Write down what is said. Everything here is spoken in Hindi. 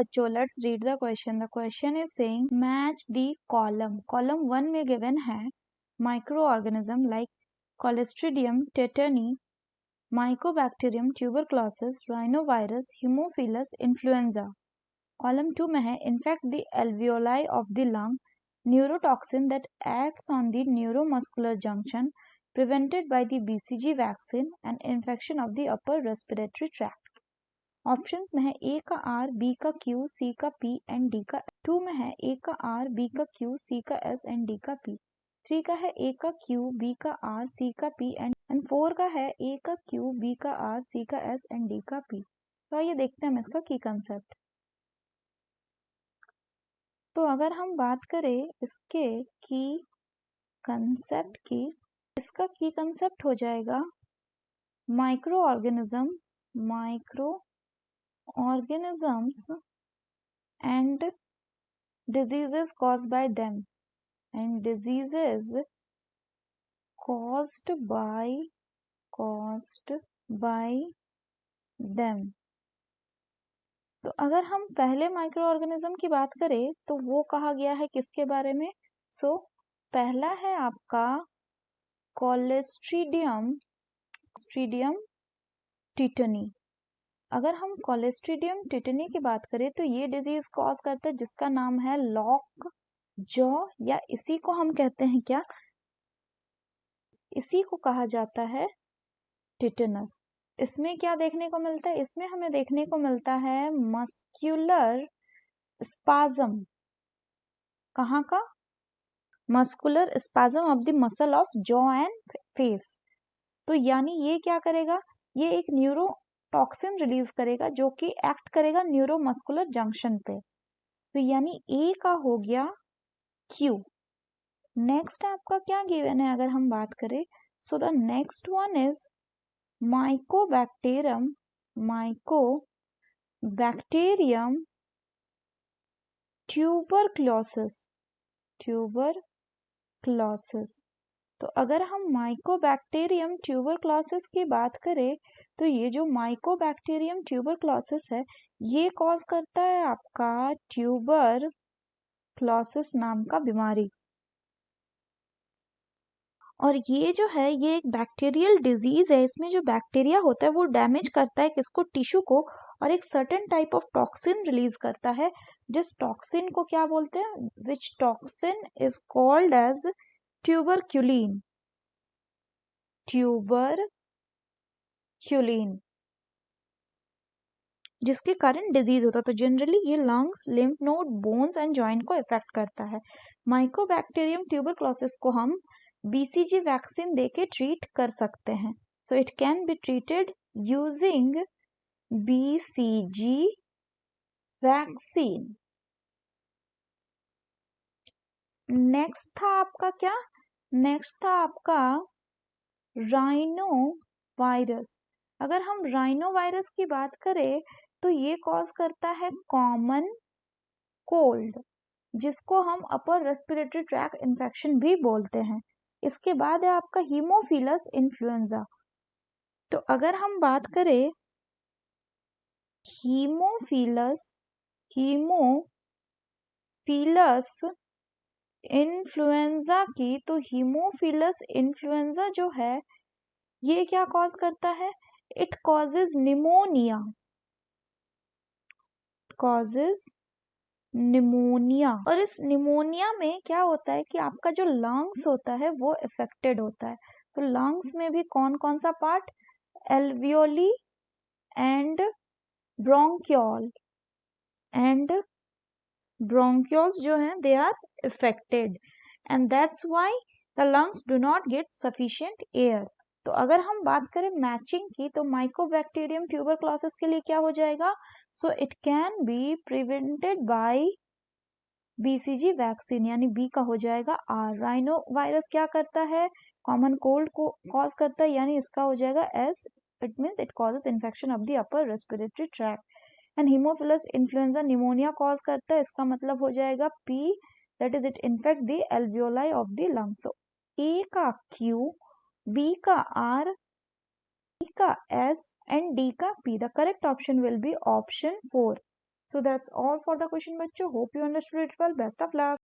बच्चों, let's read the question. The question is saying match the column 1 में गिवन है micro organism like Clostridium tetani, Mycobacterium tuberculosis, rhinovirus, Haemophilus influenza. Column 2 में है infect the alveoli of the lung, neurotoxin that acts on the neuromuscular junction prevented by the BCG vaccine and infection of the upper respiratory tract. Options में है ए का आर, बी का क्यू, सी का पी एंड डी का. 2 में है ए का आर, बी का क्यू, सी का एस एंड डी का पी. 3 का है ए का क्यू, बी का आर, सी का पी एंड 4 का है ए का क्यू, बी का आर, सी का एस एंड डी का पी. तो आइए देखते हैं हम इसका की कंसेप्ट. तो अगर हम बात करें इसके की कंसेप्ट की, इसका की कंसेप्ट हो जाएगा micro organisms and diseases caused by them and diseases caused by them. तो अगर हम पहले माइक्रो ऑर्गेनिज्म की बात करें तो वो कहा गया है किसके बारे में. सो पहला है आपका कोलेस्ट्रीडियम टिटनी. अगर हम कोलेस्ट्रीडियम टिटनी की बात करें तो ये डिजीज कॉज करता है जिसका नाम है लॉक जॉ, या इसी को हम कहते हैं क्या, इसी को कहा जाता है टिटनस. इसमें क्या देखने को मिलता है, इसमें हमें देखने को मिलता है मस्कुलर स्पाज्म. कहाँ का, muscular spasm of the muscle of jaw and face. तो यानी ये क्या करेगा, ये एक न्यूरोटॉक्सिन रिलीज करेगा जो कि एक्ट करेगा न्यूरोमस्कुलर जंक्शन पे. तो यानी ए का हो गया क्यू. नेक्स्ट आपका क्या गिवन है अगर हम बात करें. So the next one is Mycobacterium tuberculosis. तो अगर हम माइकोबैक्टीरियम ट्यूबरक्लोसिस की बात करें तो ये जो माइकोबैक्टीरियम ट्यूबरक्लोसिस है ये कॉज करता है आपका ट्यूबरक्लोसिस नाम का बीमारी. और ये जो है ये एक बैक्टीरियल डिजीज है. इसमें जो बैक्टीरिया होता है वो डैमेज करता है किसको, टिश्यू को, और एक certain type of toxin release करता है जिस टॉक्सिन को क्या बोलते हैं, which toxin is called as tuberculin. जिसके कारण डिजीज होता है. तो जनरली ये lungs, lymph node, bones and joint को इफेक्ट करता है. माइकोबैक्टीरियम ट्यूबरक्लोसिस को हम BCG वैक्सीन देके ट्रीट कर सकते हैं. So it can be treated using BCG vaccine. Next था आपका क्या, नेक्स्ट था आपका राइनो वायरस. अगर हम राइनो वायरस की बात करें तो ये कॉज करता है कॉमन कोल्ड जिसको हम अपर रेस्पिरेटरी ट्रैक्ट इन्फेक्शन भी बोलते हैं. इसके बाद है आपका हीमोफिलस इन्फ्लुएंजा. तो अगर हम बात करें हीमोफिलस इन्फ्लुएंजा की, तो हीमोफिलस इन्फ्लुएंजा जो है ये क्या कॉज करता है, इट कॉजेज निमोनिया. और इस निमोनिया में क्या होता है कि आपका जो लंग्स होता है वो इफेक्टेड होता है. तो लंग्स में भी कौन कौन सा पार्ट, एल्वियोली एंड ब्रोंक्यूल्स जो हैं they are affected and that's why the lungs do not get sufficient air. तो अगर हम बात करें मैचिंग की तो माइकोबैक्टीरियम ट्यूबरक्लोसिस के लिए क्या हो जाएगा, so it can be prevented by BCG vaccine, यानी बी का हो जाएगा आर. राइनो वायरस क्या करता है, कॉमन कोल्ड को कॉज करता है, यानी इसका हो जाएगा S. It means it causes infection of the upper respiratory tract. And Haemophilus influenza pneumonia cause करता है, इसका मतलब हो जाएगा P, that is it infect the alveoli of the lung. So A का क्यू, बी का आर, सी का एस एंड डी का P. The correct option will be option 4. So that's all for the question, bachcho. Hope you understood it well. Best of luck.